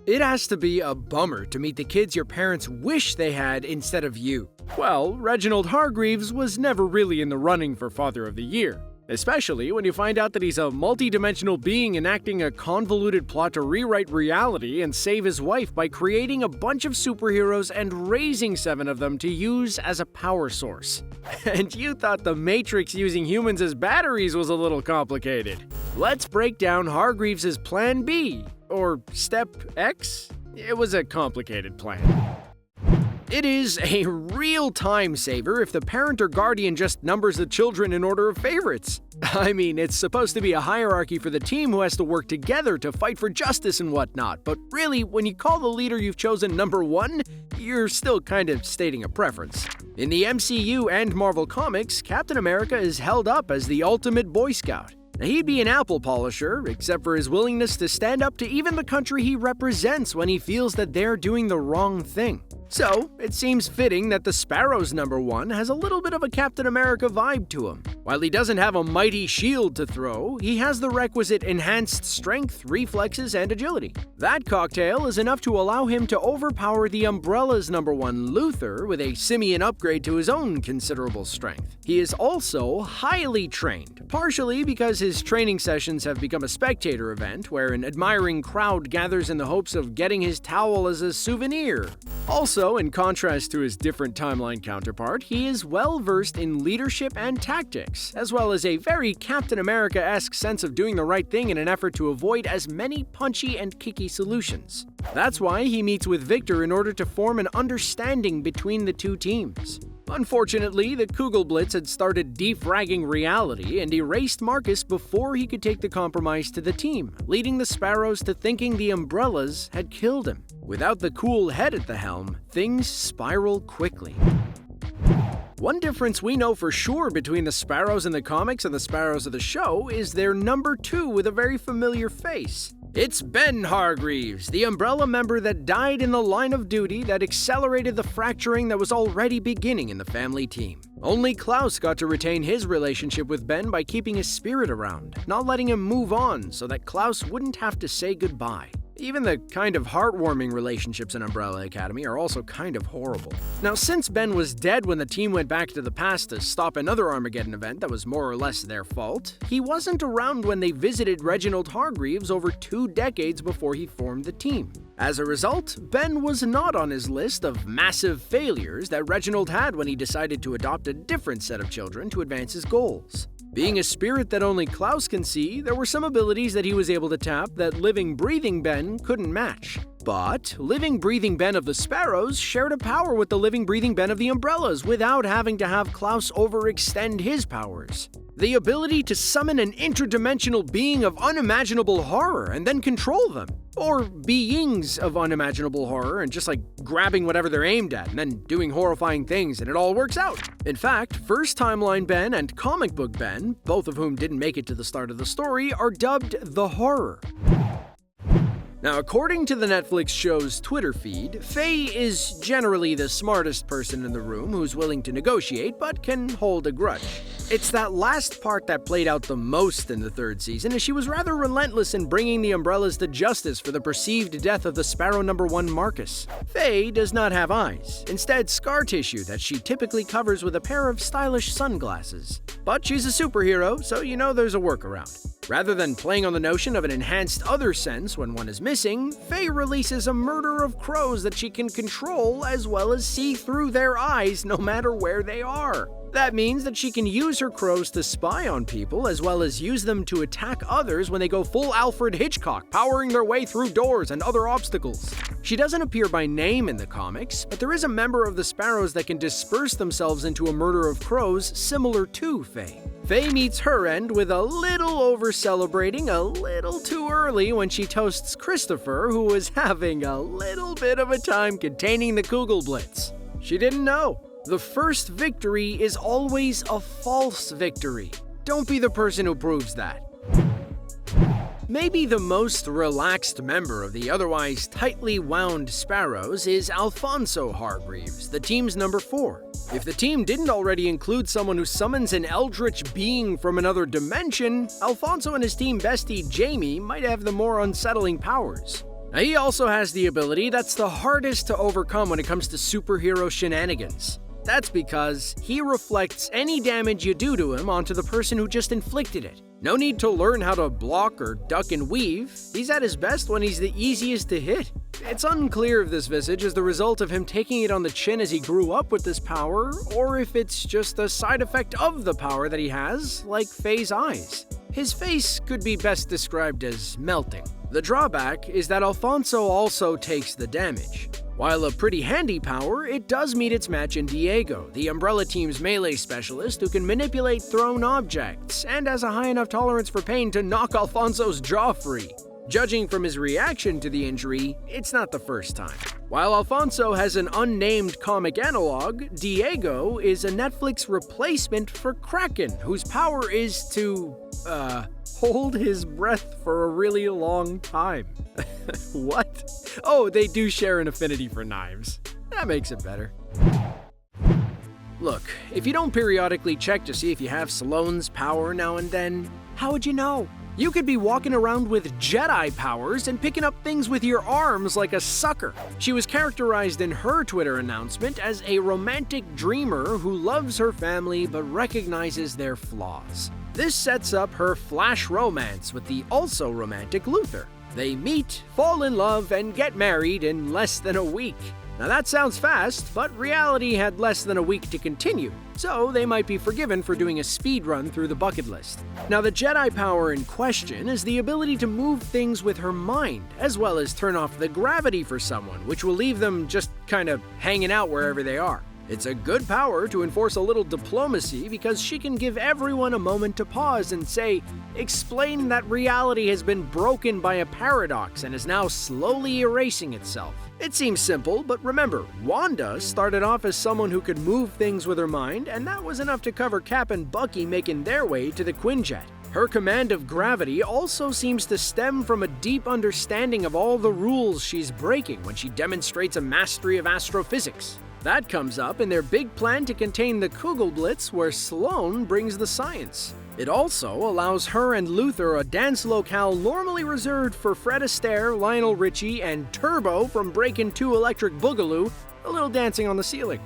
It has to be a bummer to meet the kids your parents wish they had instead of you. Well, Reginald Hargreaves was never really in the running for Father of the Year. Especially when you find out that he's a multi-dimensional being enacting a convoluted plot to rewrite reality and save his wife by creating a bunch of superheroes and raising 7 of them to use as a power source. And you thought the Matrix using humans as batteries was a little complicated. Let's break down Hargreaves' Plan B, or Step X? It was a complicated plan. It is a real time saver if the parent or guardian just numbers the children in order of favorites. I mean, it's supposed to be a hierarchy for the team who has to work together to fight for justice and whatnot, but really, when you call the leader you've chosen number 1, you're still kind of stating a preference. In the MCU and Marvel Comics, Captain America is held up as the ultimate Boy Scout. Now, he'd be an apple polisher, except for his willingness to stand up to even the country he represents when he feels that they're doing the wrong thing. So, it seems fitting that the Sparrow's number 1 has a little bit of a Captain America vibe to him. While he doesn't have a mighty shield to throw, he has the requisite enhanced strength, reflexes, and agility. That cocktail is enough to allow him to overpower the Umbrella's number 1 Luther with a simian upgrade to his own considerable strength. He is also highly trained, partially because his training sessions have become a spectator event where an admiring crowd gathers in the hopes of getting his towel as a souvenir. Also, in contrast to his different timeline counterpart, he is well versed in leadership and tactics, as well as a very Captain America-esque sense of doing the right thing in an effort to avoid as many punchy and kicky solutions. That's why he meets with Victor in order to form an understanding between the two teams. Unfortunately, the Kugelblitz had started defragging reality and erased Marcus before he could take the compromise to the team, leading the Sparrows to thinking the Umbrellas had killed him. Without the cool head at the helm, things spiral quickly. One difference we know for sure between the Sparrows in the comics and the Sparrows of the show is their number 2 with a very familiar face. It's Ben Hargreaves, the Umbrella member that died in the line of duty that accelerated the fracturing that was already beginning in the family team. Only Klaus got to retain his relationship with Ben by keeping his spirit around, not letting him move on so that Klaus wouldn't have to say goodbye. Even the kind of heartwarming relationships in Umbrella Academy are also kind of horrible. Now, since Ben was dead when the team went back to the past to stop another Armageddon event that was more or less their fault, he wasn't around when they visited Reginald Hargreaves over 2 decades before he formed the team. As a result, Ben was not on his list of massive failures that Reginald had when he decided to adopt a different set of children to advance his goals. Being a spirit that only Klaus can see, there were some abilities that he was able to tap that living, breathing Ben couldn't match. But living, breathing Ben of the Sparrows shared a power with the living, breathing Ben of the Umbrellas without having to have Klaus overextend his powers. The ability to summon an interdimensional being of unimaginable horror and then control them. Or beings of unimaginable horror and just grabbing whatever they're aimed at and then doing horrifying things and it all works out. In fact, First Timeline Ben and Comic Book Ben, both of whom didn't make it to the start of the story, are dubbed the Horror. Now, according to the Netflix show's Twitter feed, Fei is generally the smartest person in the room who's willing to negotiate but can hold a grudge. It's that last part that played out the most in the 3rd season, as she was rather relentless in bringing the Umbrellas to justice for the perceived death of the Sparrow number 1 Marcus. Fei does not have eyes, instead scar tissue that she typically covers with a pair of stylish sunglasses. But she's a superhero, so you know there's a workaround. Rather than playing on the notion of an enhanced other sense when one is missing, Fei releases a murder of crows that she can control as well as see through their eyes no matter where they are. That means that she can use her crows to spy on people as well as use them to attack others when they go full Alfred Hitchcock, powering their way through doors and other obstacles. She doesn't appear by name in the comics, but there is a member of the Sparrows that can disperse themselves into a murder of crows similar to Fei. Fei meets her end with a little over-celebrating a little too early when she toasts Christopher, who was having a little bit of a time containing the Kugelblitz. She didn't know. The first victory is always a false victory. Don't be the person who proves that. Maybe the most relaxed member of the otherwise tightly wound Sparrows is Alphonso Hargreaves, the team's number 4. If the team didn't already include someone who summons an eldritch being from another dimension, Alphonso and his team bestie Jaime might have the more unsettling powers. Now, he also has the ability that's the hardest to overcome when it comes to superhero shenanigans. That's because he reflects any damage you do to him onto the person who just inflicted it. No need to learn how to block or duck and weave. He's at his best when he's the easiest to hit. It's unclear if this visage is the result of him taking it on the chin as he grew up with this power, or if it's just a side effect of the power that he has, like Fei's eyes. His face could be best described as melting. The drawback is that Alphonso also takes the damage. While a pretty handy power, it does meet its match in Diego, the Umbrella team's melee specialist who can manipulate thrown objects and has a high enough tolerance for pain to knock Alphonso's jaw free. Judging from his reaction to the injury, it's not the first time. While Alphonso has an unnamed comic analog, Diego is a Netflix replacement for Kraken, whose power is to, hold his breath for a really long time. What? Oh, they do share an affinity for knives. That makes it better. Look, if you don't periodically check to see if you have Sloane's power now and then, how would you know? You could be walking around with Jedi powers and picking up things with your arms like a sucker. She was characterized in her Twitter announcement as a romantic dreamer who loves her family but recognizes their flaws. This sets up her flash romance with the also romantic Luther. They meet, fall in love, and get married in less than a week. Now that sounds fast, but reality had less than a week to continue, so they might be forgiven for doing a speed run through the bucket list. Now the Jedi power in question is the ability to move things with her mind, as well as turn off the gravity for someone, which will leave them just kind of hanging out wherever they are. It's a good power to enforce a little diplomacy because she can give everyone a moment to pause and say, explain that reality has been broken by a paradox and is now slowly erasing itself. It seems simple, but remember, Wanda started off as someone who could move things with her mind, and that was enough to cover Cap and Bucky making their way to the Quinjet. Her command of gravity also seems to stem from a deep understanding of all the rules she's breaking when she demonstrates a mastery of astrophysics. That comes up in their big plan to contain the Kugelblitz, where Sloane brings the science. It also allows her and Luther a dance locale normally reserved for Fred Astaire, Lionel Richie, and Turbo from Breakin' 2 Electric Boogaloo, a little dancing on the ceiling.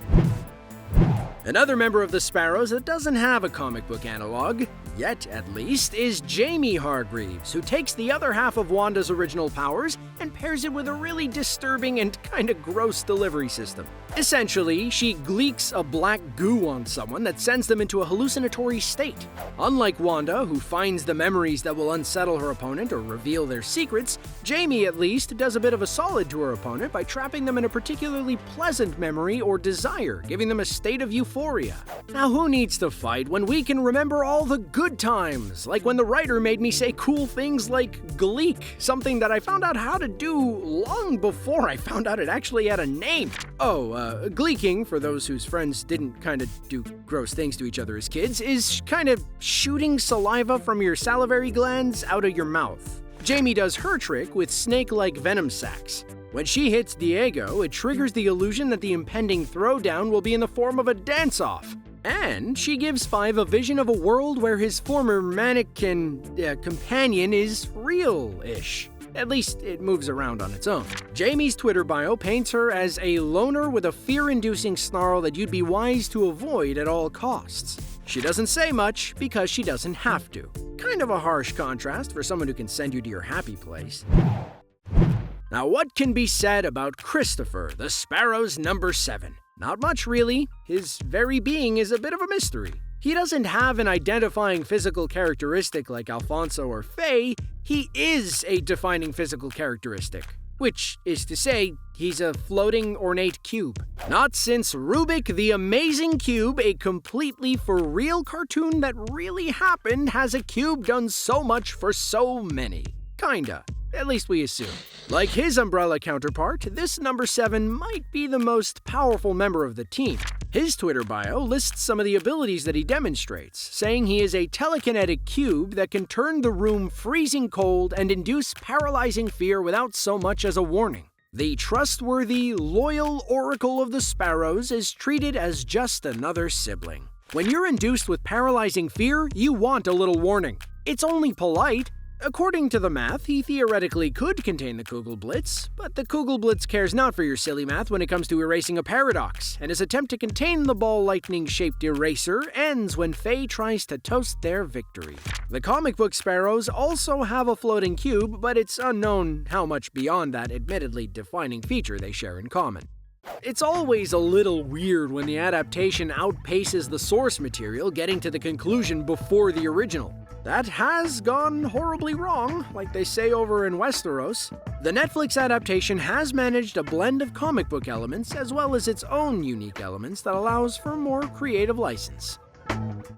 Another member of the Sparrows that doesn't have a comic book analog, yet at least, is Jaime Hargreaves, who takes the other half of Wanda's original powers and pairs it with a really disturbing and kinda gross delivery system. Essentially, she gleeks a black goo on someone that sends them into a hallucinatory state. Unlike Wanda, who finds the memories that will unsettle her opponent or reveal their secrets, Jaime at least does a bit of a solid to her opponent by trapping them in a particularly pleasant memory or desire, giving them a state of euphoria. Now who needs to fight when we can remember all the good times, like when the writer made me say cool things like gleek, something that I found out how to do long before I found out it actually had a name. Gleeking, for those whose friends didn't kind of do gross things to each other as kids, is kind of shooting saliva from your salivary glands out of your mouth. Jaime does her trick with snake-like venom sacs. When she hits Diego, it triggers the illusion that the impending throwdown will be in the form of a dance-off. And she gives Five a vision of a world where his former mannequin companion is real-ish. At least it moves around on its own. Jaime's Twitter bio paints her as a loner with a fear-inducing snarl that you'd be wise to avoid at all costs. She doesn't say much because she doesn't have to. Kind of a harsh contrast for someone who can send you to your happy place. Now what can be said about Christopher, the Sparrow's number 7? Not much really. His very being is a bit of a mystery. He doesn't have an identifying physical characteristic like Alphonso or Fei. He is a defining physical characteristic, which is to say, he's a floating ornate cube. Not since Rubik the Amazing Cube, a completely for real cartoon that really happened, has a cube done so much for so many. Kinda. At least we assume. Like his Umbrella counterpart, this number 7 might be the most powerful member of the team. His Twitter bio lists some of the abilities that he demonstrates, saying he is a telekinetic cube that can turn the room freezing cold and induce paralyzing fear without so much as a warning. The trustworthy, loyal Oracle of the Sparrows is treated as just another sibling. When you're induced with paralyzing fear, you want a little warning. It's only polite. According to the math, he theoretically could contain the Kugelblitz, but the Kugelblitz cares not for your silly math when it comes to erasing a paradox, and his attempt to contain the ball lightning-shaped eraser ends when Fei tries to toast their victory. The comic book Sparrows also have a floating cube, but it's unknown how much beyond that admittedly defining feature they share in common. It's always a little weird when the adaptation outpaces the source material, getting to the conclusion before the original. That has gone horribly wrong, like they say over in Westeros. The Netflix adaptation has managed a blend of comic book elements as well as its own unique elements that allows for more creative license.